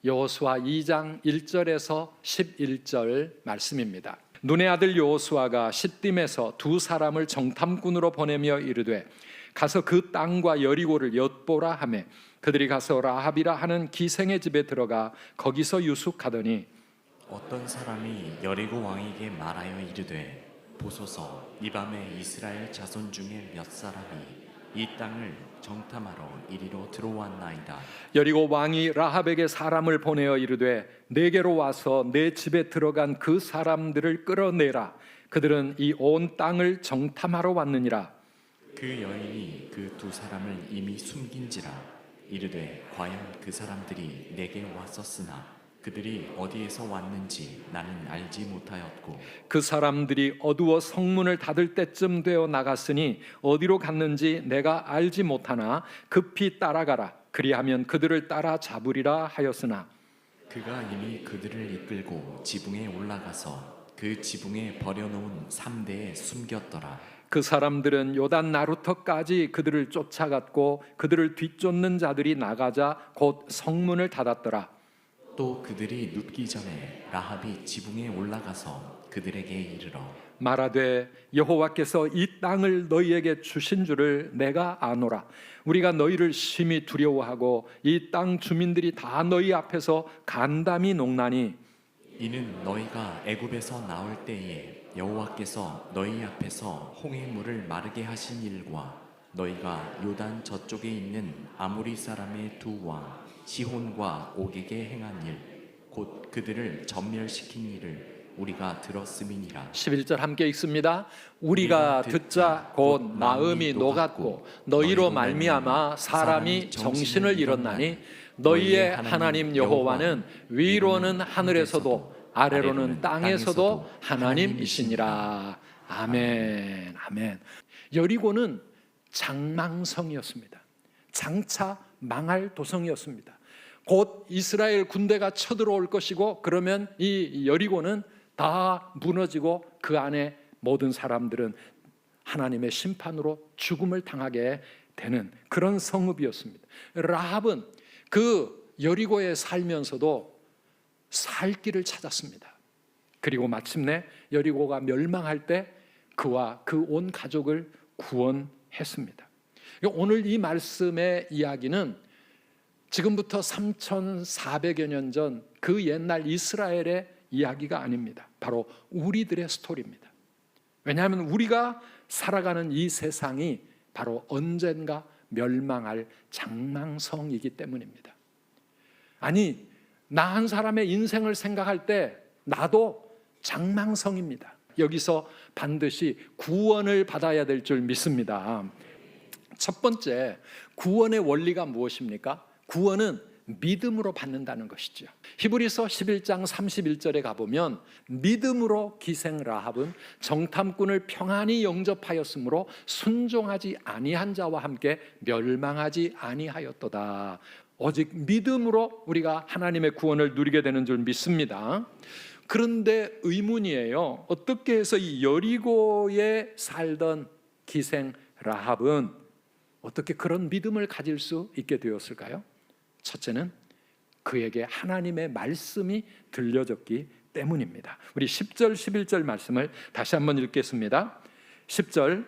여호수아 2장 1절에서 11절 말씀입니다. 눈의 아들 여호수아가 시딤에서 두 사람을 정탐꾼으로 보내며 이르되 가서 그 땅과 여리고를 엿보라 하매 그들이 가서 라합이라 하는 기생의 집에 들어가 거기서 유숙하더니 어떤 사람이 여리고 왕에게 말하여 이르되 보소서 이 밤에 이스라엘 자손 중에 몇 사람이 이 땅을 정탐하러 이리로 들어왔나이다. 여리고 왕이 라합에게 사람을 보내어 이르되 내게로 와서 내 집에 들어간 그 사람들을 끌어내라. 그들은 이 온 땅을 정탐하러 왔느니라. 그 여인이 그 두 사람을 이미 숨긴지라 이르되 과연 그 사람들이 내게 왔었으나 그들이 어디에서 왔는지 나는 알지 못하였고 그 사람들이 어두워 성문을 닫을 때쯤 되어 나갔으니 어디로 갔는지 내가 알지 못하나 급히 따라가라. 그리하면 그들을 따라 잡으리라 하였으나 그가 이미 그들을 이끌고 지붕에 올라가서 그 지붕에 버려놓은 3대에 숨겼더라. 그 사람들은 요단 나루터까지 그들을 쫓아갔고 그들을 뒤쫓는 자들이 나가자 곧 성문을 닫았더라. 또 그들이 눕기 전에 라합이 지붕에 올라가서 그들에게 이르러 말하되 여호와께서 이 땅을 너희에게 주신 줄을 내가 아노라. 우리가 너희를 심히 두려워하고 이 땅 주민들이 다 너희 앞에서 간담이 녹나니 이는 너희가 애굽에서 나올 때에 여호와께서 너희 앞에서 홍해 물을 마르게 하신 일과 너희가 요단 저쪽에 있는 아모리 사람의 두 왕 시혼과 옥에게 행한 일 곧 그들을 전멸시킨 일을 우리가 들었음이니라. 11절 함께 읽습니다. 우리가 듣자 곧 마음이 녹았고 너희로 말미암아 사람이 정신을 잃었나니 너희의 하나님 여호와는 위로는 하늘에서도 아래로는 땅에서도 하나님이시니라. 아멘. 아멘. 여리고는 장망성이었습니다. 장차 망할 도성이었습니다. 곧 이스라엘 군대가 쳐들어올 것이고 그러면 이 여리고는 다 무너지고 그 안에 모든 사람들은 하나님의 심판으로 죽음을 당하게 되는 그런 성읍이었습니다. 라합은 그 여리고에 살면서도 살 길을 찾았습니다. 그리고 마침내 여리고가 멸망할 때 그와 그 온 가족을 구원했습니다. 오늘 이 말씀의 이야기는 지금부터 3,400여 년 전 그 옛날 이스라엘의 이야기가 아닙니다. 바로 우리들의 스토리입니다. 왜냐하면 우리가 살아가는 이 세상이 바로 언젠가 멸망할 장망성이기 때문입니다. 아니, 나 한 사람의 인생을 생각할 때 나도 장망성입니다. 여기서 반드시 구원을 받아야 될 줄 믿습니다. 첫 번째, 구원의 원리가 무엇입니까? 구원은 믿음으로 받는다는 것이죠. 히브리서 11장 31절에 가보면 믿음으로 기생 라합은 정탐꾼을 평안히 영접하였으므로 순종하지 아니한 자와 함께 멸망하지 아니하였도다. 오직 믿음으로 우리가 하나님의 구원을 누리게 되는 줄 믿습니다. 그런데 의문이에요. 어떻게 해서 이 여리고에 살던 기생 라합은 어떻게 그런 믿음을 가질 수 있게 되었을까요? 첫째는 그에게 하나님의 말씀이 들려졌기 때문입니다. 우리 10절 11절 말씀을 다시 한번 읽겠습니다. 10절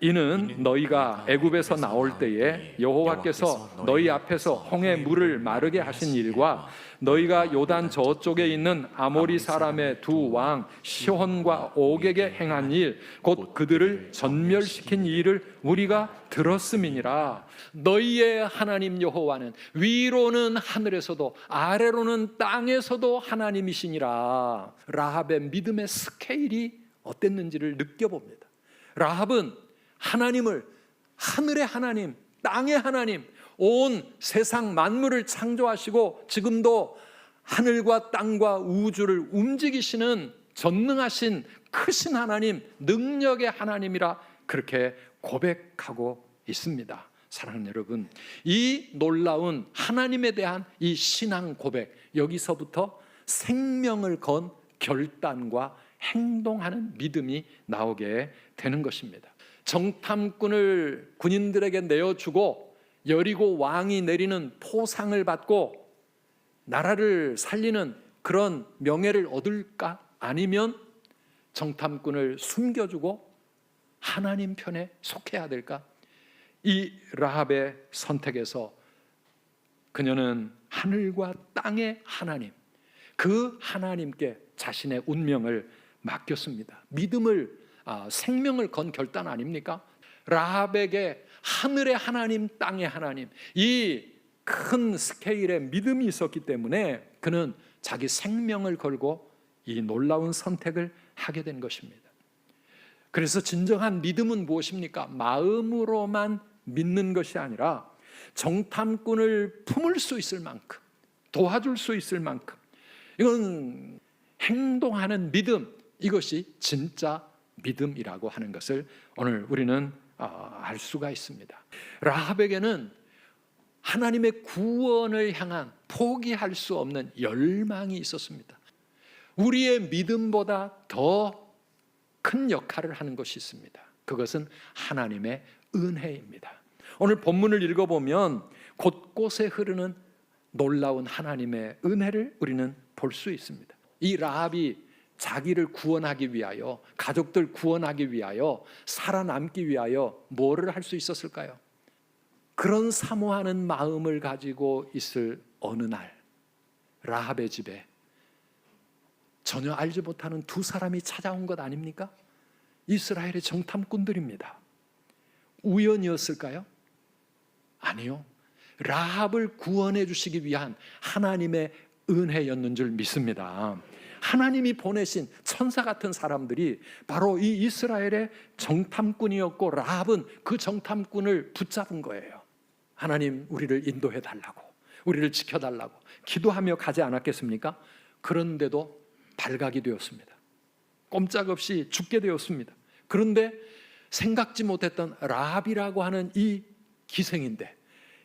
이는 너희가 애굽에서 나올 때에 여호와께서 너희 앞에서 홍해 물을 마르게 하신 일과 너희가 요단 저쪽에 있는 아모리 사람의 두 왕 시혼과 옥에게 행한 일 곧 그들을 전멸시킨 일을 우리가 들었음이니라. 너희의 하나님 여호와는 위로는 하늘에서도 아래로는 땅에서도 하나님이시니라. 라합의 믿음의 스케일이 어땠는지를 느껴봅니다. 라합은 하나님을, 하늘의 하나님, 땅의 하나님, 온 세상 만물을 창조하시고 지금도 하늘과 땅과 우주를 움직이시는 전능하신 크신 하나님, 능력의 하나님이라 그렇게 고백하고 있습니다. 사랑하는 여러분, 이 놀라운 하나님에 대한 이 신앙 고백, 여기서부터 생명을 건 결단과 행동하는 믿음이 나오게 되는 것입니다. 정탐꾼을 군인들에게 내어주고 여리고 왕이 내리는 포상을 받고 나라를 살리는 그런 명예를 얻을까? 아니면 정탐꾼을 숨겨주고 하나님 편에 속해야 될까? 이 라합의 선택에서 그녀는 하늘과 땅의 하나님, 그 하나님께 자신의 운명을 맡겼습니다. 믿음을, 생명을 건 결단 아닙니까? 라합에게 하늘의 하나님, 땅의 하나님, 이 큰 스케일의 믿음이 있었기 때문에 그는 자기 생명을 걸고 이 놀라운 선택을 하게 된 것입니다. 그래서 진정한 믿음은 무엇입니까? 마음으로만 믿는 것이 아니라 정탐꾼을 품을 수 있을 만큼, 도와줄 수 있을 만큼, 이건 행동하는 믿음, 이것이 진짜 믿음이라고 하는 것을 오늘 우리는 알 수가 있습니다. 라합에게는 하나님의 구원을 향한 포기할 수 없는 열망이 있었습니다. 우리의 믿음보다 더 큰 역할을 하는 것이 있습니다. 그것은 하나님의 은혜입니다. 오늘 본문을 읽어보면 곳곳에 흐르는 놀라운 하나님의 은혜를 우리는 볼 수 있습니다. 이 라합이 자기를 구원하기 위하여, 가족들 구원하기 위하여, 살아남기 위하여 뭐를 할 수 있었을까요? 그런 사모하는 마음을 가지고 있을 어느 날 라합의 집에 전혀 알지 못하는 두 사람이 찾아온 것 아닙니까? 이스라엘의 정탐꾼들입니다. 우연이었을까요? 아니요. 라합을 구원해 주시기 위한 하나님의 은혜였는 줄 믿습니다. 하나님이 보내신 천사 같은 사람들이 바로 이 이스라엘의 정탐꾼이었고, 라합은 그 정탐꾼을 붙잡은 거예요. 하나님, 우리를 인도해 달라고, 우리를 지켜달라고 기도하며 가지 않았겠습니까? 그런데도 발각이 되었습니다. 꼼짝없이 죽게 되었습니다. 그런데 생각지 못했던 라합이라고 하는 이 기생인데,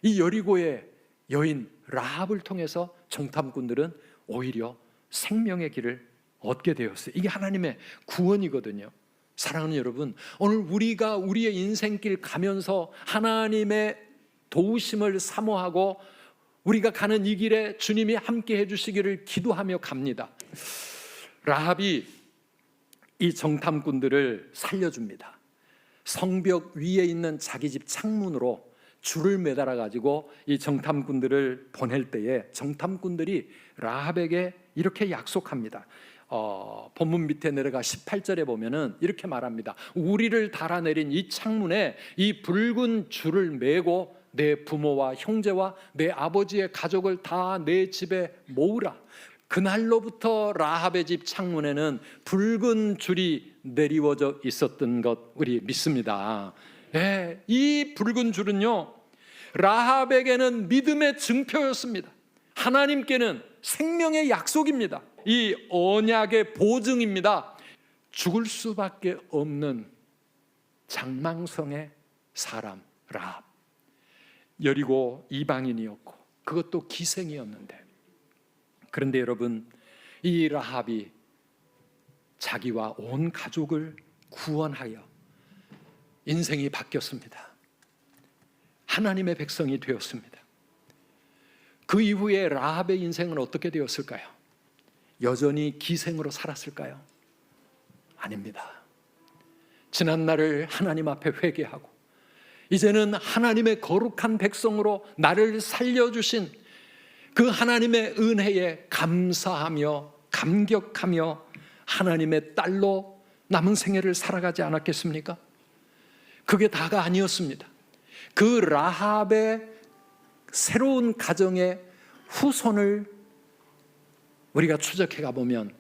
이 여리고의 여인 라합을 통해서 정탐꾼들은 오히려 생명의 길을 얻게 되었어요. 이게 하나님의 구원이거든요. 사랑하는 여러분, 오늘 우리가 우리의 인생길 가면서 하나님의 도우심을 사모하고 우리가 가는 이 길에 주님이 함께 해주시기를 기도하며 갑니다. 라합이 이 정탐꾼들을 살려줍니다. 성벽 위에 있는 자기 집 창문으로 줄을 매달아 가지고 이 정탐꾼들을 보낼 때에 정탐꾼들이 라합에게 이렇게 약속합니다. 본문 밑에 내려가 18절에 보면은 이렇게 말합니다. 우리를 달아내린 이 창문에 이 붉은 줄을 매고 내 부모와 형제와 내 아버지의 가족을 다 내 집에 모으라. 그날로부터 라합의 집 창문에는 붉은 줄이 내리워져 있었던 것 우리 믿습니다. 이 붉은 줄은요, 라합에게는 믿음의 증표였습니다. 하나님께는 생명의 약속입니다. 이 언약의 보증입니다. 죽을 수밖에 없는 장망성의 사람 라합, 여리고 이방인이었고 그것도 기생이었는데, 그런데 여러분, 이 라합이 자기와 온 가족을 구원하여 인생이 바뀌었습니다. 하나님의 백성이 되었습니다. 그 이후에 라합의 인생은 어떻게 되었을까요? 여전히 기생으로 살았을까요? 아닙니다. 지난날을 하나님 앞에 회개하고 이제는 하나님의 거룩한 백성으로 나를 살려주신 그 하나님의 은혜에 감사하며 감격하며 하나님의 딸로 남은 생애를 살아가지 않았겠습니까? 그게 다가 아니었습니다. 그 라합의 새로운 가정의 후손을 우리가 추적해 가보면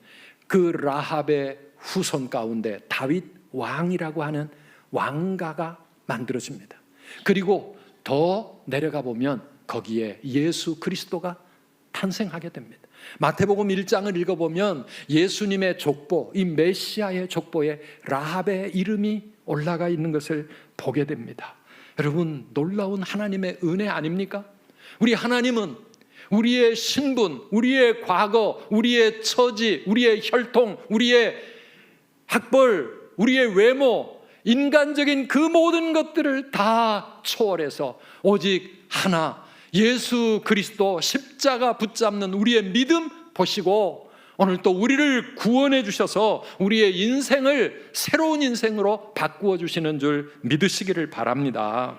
그 라합의 후손 가운데 다윗 왕이라고 하는 왕가가 만들어집니다. 그리고 더 내려가 보면 거기에 예수 그리스도가 탄생하게 됩니다. 마태복음 1장을 읽어보면 예수님의 족보, 이 메시아의 족보에 라합의 이름이 올라가 있는 것을 보게 됩니다. 여러분, 놀라운 하나님의 은혜 아닙니까? 우리 하나님은 우리의 신분, 우리의 과거, 우리의 처지, 우리의 혈통, 우리의 학벌, 우리의 외모, 인간적인 그 모든 것들을 다 초월해서 오직 하나, 예수 그리스도 십자가 붙잡는 우리의 믿음 보시고 오늘 또 우리를 구원해 주셔서 우리의 인생을 새로운 인생으로 바꾸어 주시는 줄 믿으시기를 바랍니다.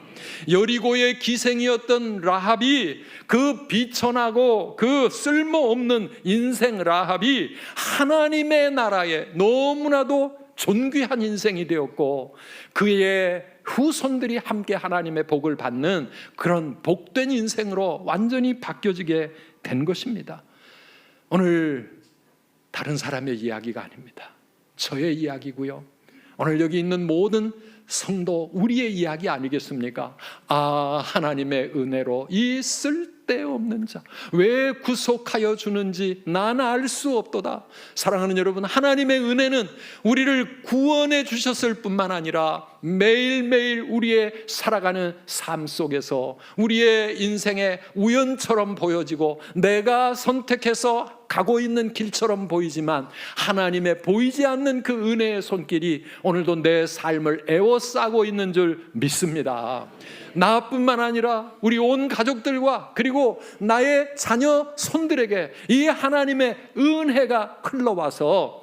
여리고의 기생이었던 라합이, 그 비천하고 그 쓸모없는 인생 라합이 하나님의 나라에 너무나도 존귀한 인생이 되었고, 그의 후손들이 함께 하나님의 복을 받는 그런 복된 인생으로 완전히 바뀌어지게 된 것입니다. 오늘 다른 사람의 이야기가 아닙니다. 저의 이야기고요. 오늘 여기 있는 모든 성도 우리의 이야기 아니겠습니까? 아, 하나님의 은혜로 이 쓸데없는 자 왜 구속하여 주는지 나는 알 수 없도다. 사랑하는 여러분, 하나님의 은혜는 우리를 구원해 주셨을 뿐만 아니라 매일매일 우리의 살아가는 삶 속에서 우리의 인생의 우연처럼 보여지고 내가 선택해서 가고 있는 길처럼 보이지만 하나님의 보이지 않는 그 은혜의 손길이 오늘도 내 삶을 에워싸고 있는 줄 믿습니다. 나뿐만 아니라 우리 온 가족들과 그리고 나의 자녀 손들에게 이 하나님의 은혜가 흘러와서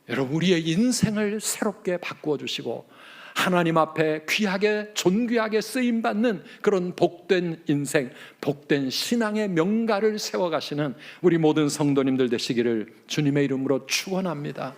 여러분 우리의 인생을 새롭게 바꾸어 주시고 하나님 앞에 귀하게 존귀하게 쓰임받는 그런 복된 인생, 복된 신앙의 명가를 세워가시는 우리 모든 성도님들 되시기를 주님의 이름으로 축원합니다.